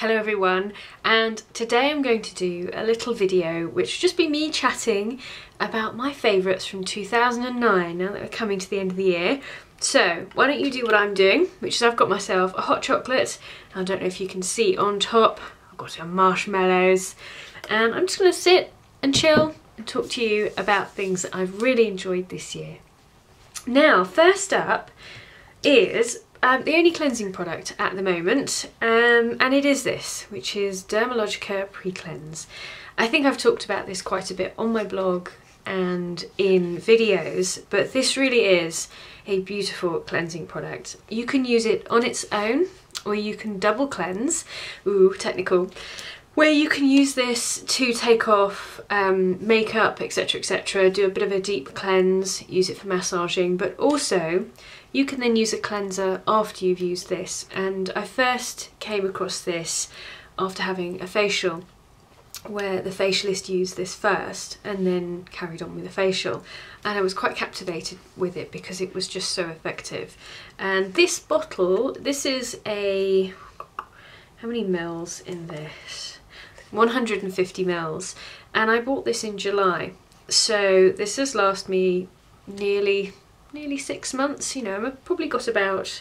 Hello everyone, and today I'm going to do a little video which will just be me chatting about my favourites from 2009 now that we're coming to the end of the year. So why don't you do what I'm doing, which is I've got myself a hot chocolate. I don't know if you can see on top, I've got some marshmallows, and I'm just going to sit and chill and talk to you about things that I've really enjoyed this year. Now, first up is the only cleansing product at the moment, and it is this, which is Dermalogica Pre-Cleanse. I think I've talked about this quite a bit on my blog and in videos, but this really is a beautiful cleansing product. You can use it on its own, or you can double cleanse, ooh, technical, where you can use this to take off makeup, etc, etc, do a bit of a deep cleanse, use it for massaging, but also you can then use a cleanser after you've used this. And I first came across this after having a facial, where the facialist used this first and then carried on with the facial, and I was quite captivated with it because it was just so effective. And this bottle, this is a, how many mils in this? 150 mils, and I bought this in July, so this has lasted me nearly 6 months. You know, I've probably got about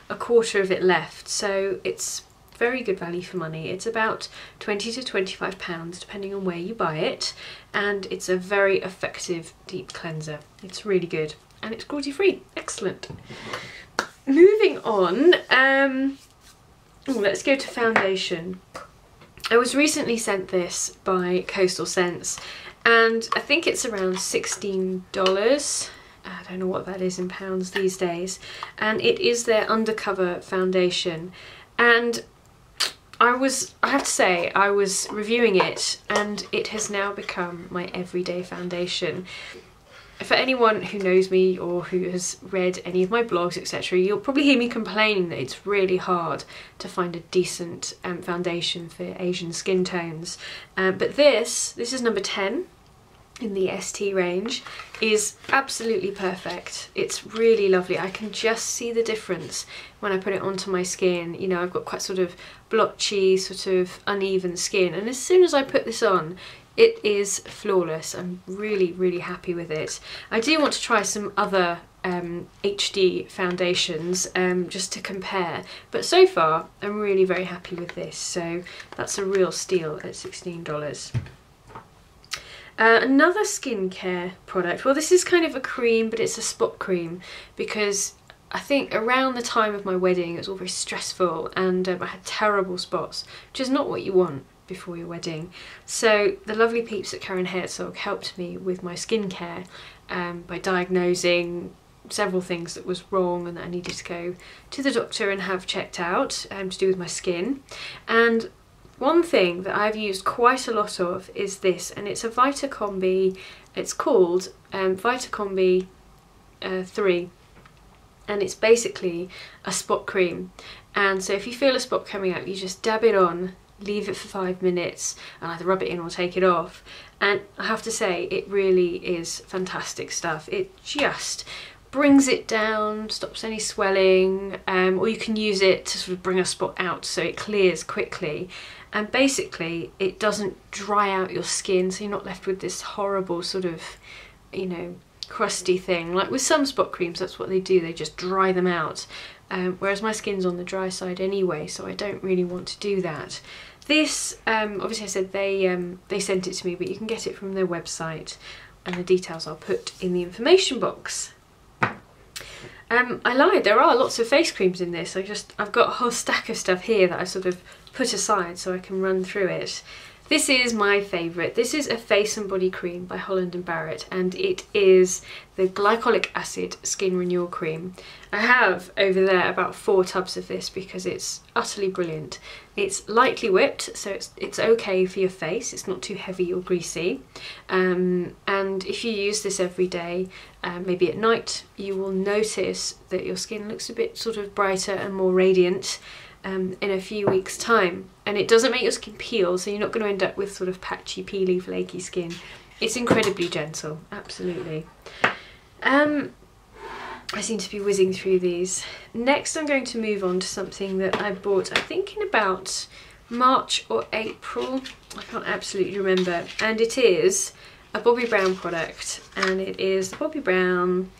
a quarter of it left, so it's very good value for money. It's about 20 to 25 pounds depending on where you buy it, and it's a very effective deep cleanser. It's really good, and it's cruelty free. Excellent. Moving on, let's go to foundation. I was recently sent this by Coastal Scents, and I think it's around $16. I don't know what that is in pounds these days, and it is their undercover foundation. And I have to say, I was reviewing it and it has now become my everyday foundation. For anyone who knows me or who has read any of my blogs, etc, you'll probably hear me complaining that it's really hard to find a decent foundation for Asian skin tones. But this is number 10 in the ST range, is absolutely perfect. It's really lovely. I can just see the difference when I put it onto my skin. You know, I've got quite sort of blotchy, sort of uneven skin, and as soon as I put this on, it is flawless. I'm really happy with it. I do want to try some other HD foundations just to compare, but so far I'm really very happy with this, so that's a real steal at $16. Another skincare product, well, this is kind of a cream, but it's a spot cream, because I think around the time of my wedding it was all very stressful, and I had terrible spots, which is not what you want before your wedding. So the lovely peeps at Karen Herzog helped me with my skincare by diagnosing several things that was wrong and that I needed to go to the doctor and have checked out to do with my skin. And one thing that I've used quite a lot of is this, and it's a Vitacombi. It's called Vitacombi 3, and it's basically a spot cream. And so if you feel a spot coming out, you just dab it on, leave it for 5 minutes, and either rub it in or take it off. And I have to say, it really is fantastic stuff. It just brings it down, stops any swelling, or you can use it to sort of bring a spot out so it clears quickly. And basically it doesn't dry out your skin, so you're not left with this horrible sort of, you know, crusty thing. Like with some spot creams, that's what they do, they just dry them out. Whereas my skin's on the dry side anyway, so I don't really want to do that. This, obviously I said they sent it to me, but you can get it from their website, and the details I'll put in the information box. I lied, there are lots of face creams in this. I've got a whole stack of stuff here that I sort of put aside so I can run through it. This is my favourite. This is a face and body cream by Holland & Barrett, and it is the glycolic acid skin renewal cream. I have over there about 4 tubs of this because it's utterly brilliant. It's lightly whipped, so it's okay for your face. It's not too heavy or greasy. And if you use this every day, maybe at night, you will notice that your skin looks a bit sort of brighter and more radiant in a few weeks' time. And it doesn't make your skin peel, so you're not going to end up with sort of patchy, peely, flaky skin. It's incredibly gentle, absolutely. I seem to be whizzing through these. Next I'm going to move on to something that I bought, I think in about March or April, I can't absolutely remember, and it is a Bobbi Brown product, and it is the Bobbi Brown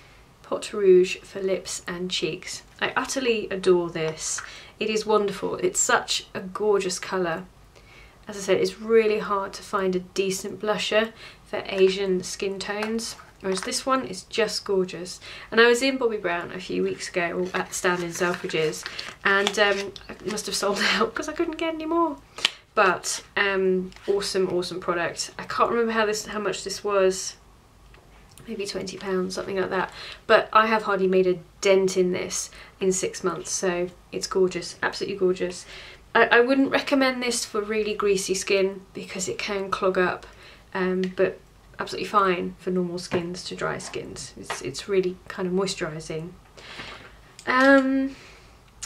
Pot Rouge for lips and cheeks. I utterly adore this. It is wonderful. It's such a gorgeous colour. As I said, it's really hard to find a decent blusher for Asian skin tones, whereas this one is just gorgeous. And I was in Bobbi Brown a few weeks ago at the stand in Selfridges, and I must have sold out because I couldn't get any more. But awesome product. I can't remember how much this was. Maybe £20, something like that. But I have hardly made a dent in this in 6 months, so it's gorgeous, absolutely gorgeous. I wouldn't recommend this for really greasy skin because it can clog up, but absolutely fine for normal skins to dry skins. It's really kind of moisturising.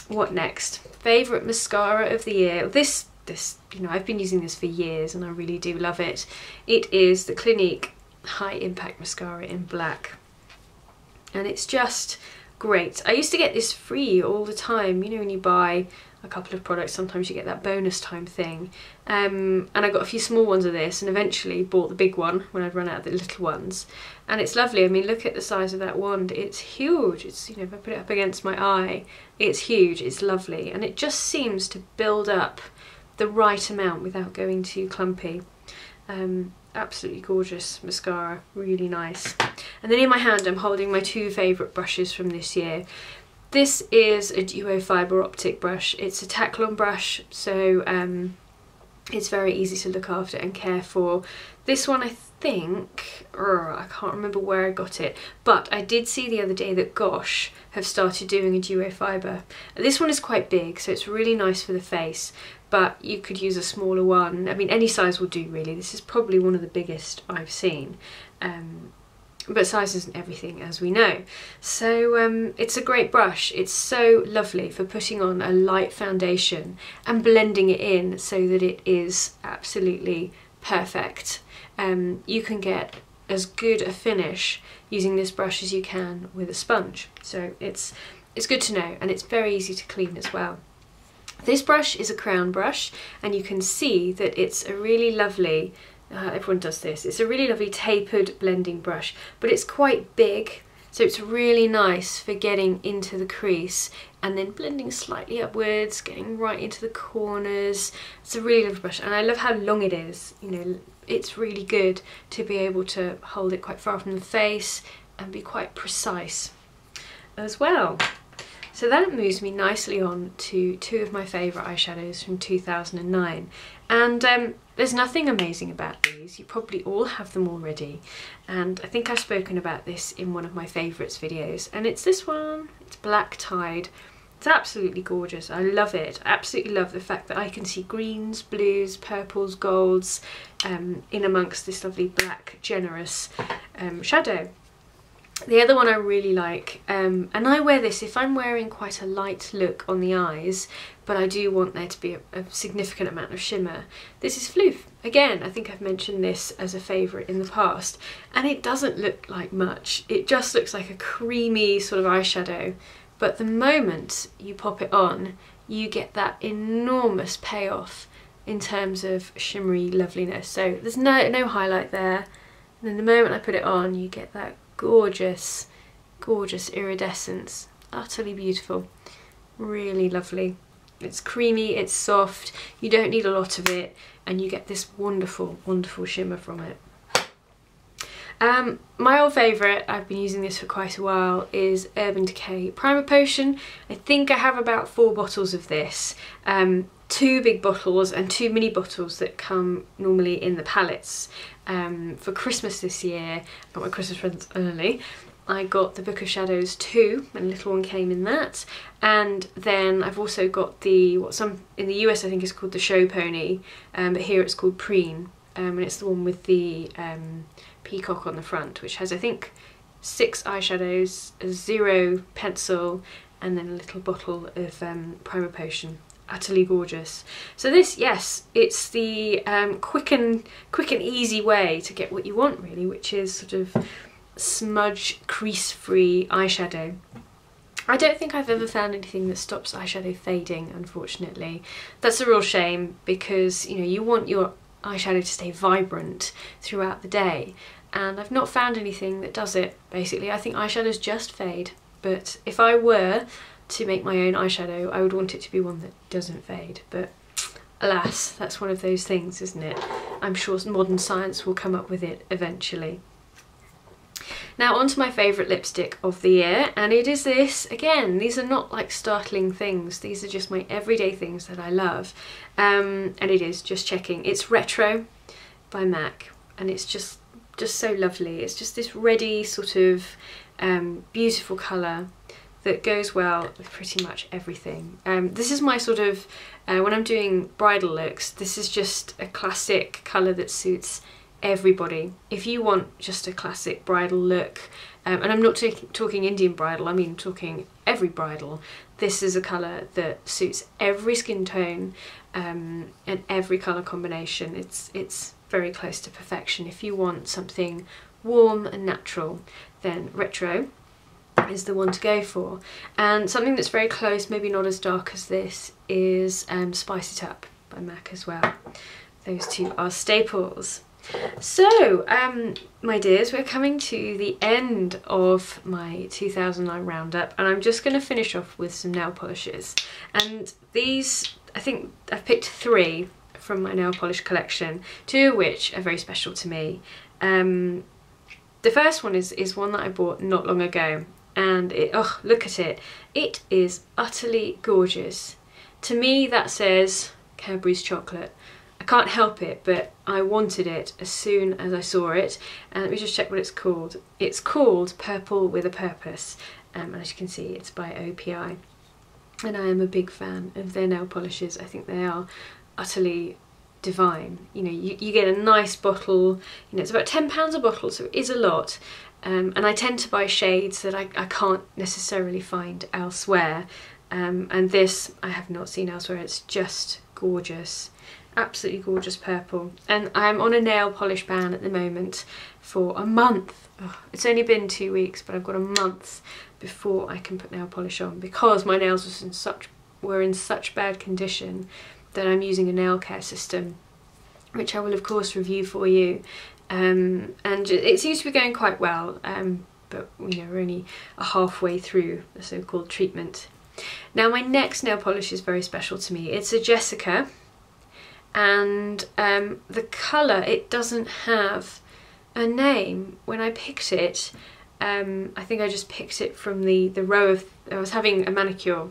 What next? Favourite mascara of the year. This, you know, I've been using this for years and I really do love it. It is the Clinique High Impact Mascara in black, and it's just great. I used to get this free all the time, you know, when you buy a couple of products sometimes you get that bonus time thing, and I got a few small ones of this and eventually bought the big one when I'd run out of the little ones, and it's lovely. I mean, look at the size of that wand, it's huge. It's, you know, if I put it up against my eye, it's huge, it's lovely, and it just seems to build up the right amount without going too clumpy. Absolutely gorgeous mascara, really nice. And then in my hand I'm holding my two favourite brushes from this year. This is a duo fibre optic brush. It's a Taklon brush, so it's very easy to look after and care for. This one, I think, I can't remember where I got it, but I did see the other day that Gosh have started doing a duo fibre. This one is quite big, so it's really nice for the face, but you could use a smaller one. I mean, any size will do really. This is probably one of the biggest I've seen. But size isn't everything, as we know. So it's a great brush. It's so lovely for putting on a light foundation and blending it in so that it is absolutely perfect. You can get as good a finish using this brush as you can with a sponge. So it's good to know, and it's very easy to clean as well. This brush is a crown brush, and you can see that it's a really lovely, everyone does this, it's a really lovely tapered blending brush, but it's quite big, so it's really nice for getting into the crease and then blending slightly upwards, getting right into the corners. It's a really lovely brush, and I love how long it is. You know, it's really good to be able to hold it quite far from the face and be quite precise as well. So that moves me nicely on to two of my favourite eyeshadows from 2009. And there's nothing amazing about these. You probably all have them already. And I think I've spoken about this in one of my favourites videos. And it's this one. It's Black Tide. It's absolutely gorgeous. I love it. I absolutely love the fact that I can see greens, blues, purples, golds in amongst this lovely black, generous shadow. The other one I really like, and I wear this if I'm wearing quite a light look on the eyes, but I do want there to be a significant amount of shimmer. This is Floof. Again, I think I've mentioned this as a favourite in the past, and it doesn't look like much. It just looks like a creamy sort of eyeshadow, but the moment you pop it on, you get that enormous payoff in terms of shimmery loveliness. So there's no highlight there, and then the moment I put it on, you get that gorgeous, gorgeous iridescence. Utterly beautiful, really lovely. It's creamy, it's soft, you don't need a lot of it, and you get this wonderful, wonderful shimmer from it. My old favourite, I've been using this for quite a while, is Urban Decay Primer Potion. I think I have about 4 bottles of this. 2 big bottles and 2 mini bottles that come normally in the palettes. For Christmas this year, I got my Christmas presents early. I got the Book of Shadows 2, and a little one came in that. And then I've also got the, what some in the US I think is called the Show Pony, but here it's called Preen. And it's the one with the peacock on the front, which has I think 6 eyeshadows, a 0 pencil, and then a little bottle of Primer Potion. Utterly gorgeous. So this, yes, it's the quick and easy way to get what you want really, which is sort of smudge, crease-free eyeshadow. I don't think I've ever found anything that stops eyeshadow fading, unfortunately. That's a real shame because, you know, you want your eyeshadow to stay vibrant throughout the day, and I've not found anything that does it, basically. I think eyeshadows just fade, but if I were to make my own eyeshadow, I would want it to be one that doesn't fade, but alas, that's one of those things, isn't it? I'm sure modern science will come up with it eventually. Now onto my favourite lipstick of the year, and it is this. Again, these are not like startling things, these are just my everyday things that I love. And it is, just checking, it's Retro by MAC, and it's just so lovely. It's just this reddy sort of beautiful colour that goes well with pretty much everything. This is my sort of, when I'm doing bridal looks, this is just a classic colour that suits everybody. If you want just a classic bridal look, and I'm not talking Indian bridal, I mean talking every bridal, this is a colour that suits every skin tone and every colour combination. It's very close to perfection. If you want something warm and natural, then Retro is the one to go for. And something that's very close, maybe not as dark as this, is Spice It Up by MAC as well. Those two are staples. So, my dears, we're coming to the end of my 2009 roundup, and I'm just going to finish off with some nail polishes. And these, I think I've picked 3 from my nail polish collection, 2 of which are very special to me. The first one is one that I bought not long ago, and oh, look at it. It is utterly gorgeous. To me, that says Cadbury's chocolate. I can't help it, but I wanted it as soon as I saw it. And let me just check what it's called. It's called Purple with a Purpose, and as you can see, it's by OPI. And I am a big fan of their nail polishes. I think they are utterly divine. You know, you get a nice bottle, you know, it's about £10 a bottle, so it is a lot. And I tend to buy shades that I can't necessarily find elsewhere. And this I have not seen elsewhere. It's just gorgeous. Absolutely gorgeous purple. And I'm on a nail polish ban at the moment for a month. Oh, it's only been 2 weeks, but I've got a month before I can put nail polish on because my nails were in such bad condition that I'm using a nail care system, which I will of course review for you. And it seems to be going quite well, but you know, we're only halfway through the so-called treatment. Now my next nail polish is very special to me. It's a Jessica, and the colour, it doesn't have a name. When I picked it, I think I just picked it from the row of, I was having a manicure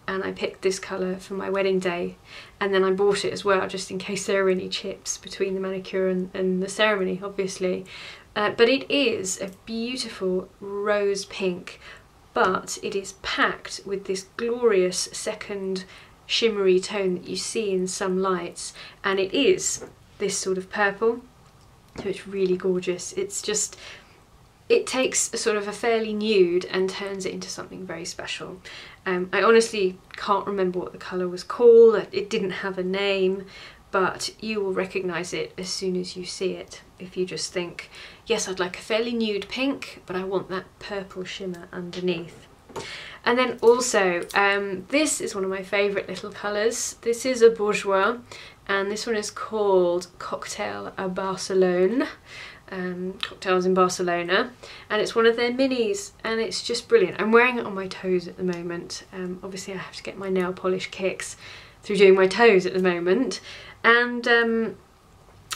and I picked this colour for my wedding day, and then I bought it as well just in case there were any chips between the manicure and the ceremony, obviously. But it is a beautiful rose pink, but it is packed with this glorious second shimmery tone that you see in some lights, and it is this sort of purple, so it's really gorgeous. It's just, it takes a sort of a fairly nude and turns it into something very special. I honestly can't remember what the colour was called, it didn't have a name, but you will recognise it as soon as you see it. If you just think, yes, I'd like a fairly nude pink, but I want that purple shimmer underneath. And then also, this is one of my favourite little colours. This is a Bourjois, and this one is called Cocktail à Barcelone. Cocktails in Barcelona, and it's one of their minis, and it's just brilliant. I'm wearing it on my toes at the moment. Obviously I have to get my nail polish kicks through doing my toes at the moment, and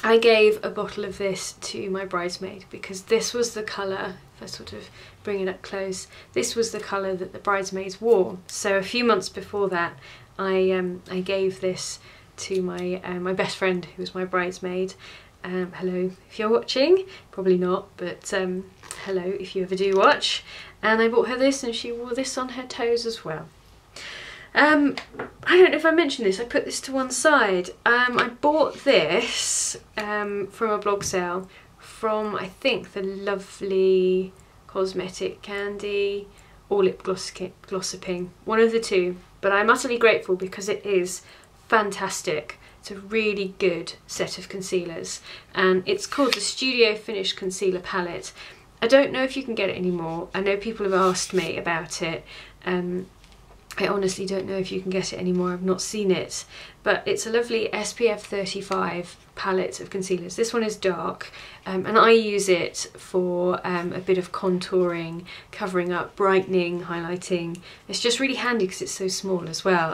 I gave a bottle of this to my bridesmaid because this was the colour, if I sort of bring it up close, this was the colour that the bridesmaids wore. So a few months before that I gave this to my my best friend who was my bridesmaid. Hello if you're watching, probably not, but hello if you ever do watch. And I bought her this and she wore this on her toes as well. I don't know if I mentioned this, I put this to one side. I bought this from a blog sale from, I think, the Lovely Cosmetic Candy or Lip Glossiping, one of the two, but I'm utterly grateful because it is fantastic. It's a really good set of concealers, and it's called the Studio Finish Concealer Palette. I don't know if you can get it anymore. I know people have asked me about it, I honestly don't know if you can get it anymore, I've not seen it, but it's a lovely SPF 35 palette of concealers. This one is dark, and I use it for a bit of contouring, covering up, brightening, highlighting. It's just really handy because it's so small as well.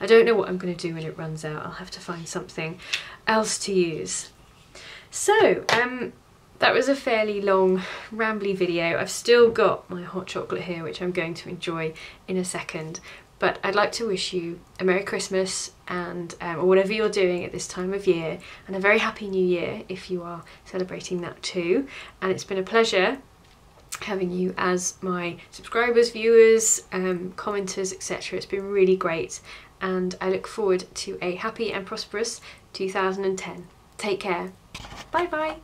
I don't know what I'm going to do when it runs out. I'll have to find something else to use. So, that was a fairly long, rambly video. I've still got my hot chocolate here, which I'm going to enjoy in a second. But I'd like to wish you a Merry Christmas and or whatever you're doing at this time of year, and a very Happy New Year if you are celebrating that too. And it's been a pleasure having you as my subscribers, viewers, commenters, etc. It's been really great, and I look forward to a happy and prosperous 2010. Take care. Bye bye.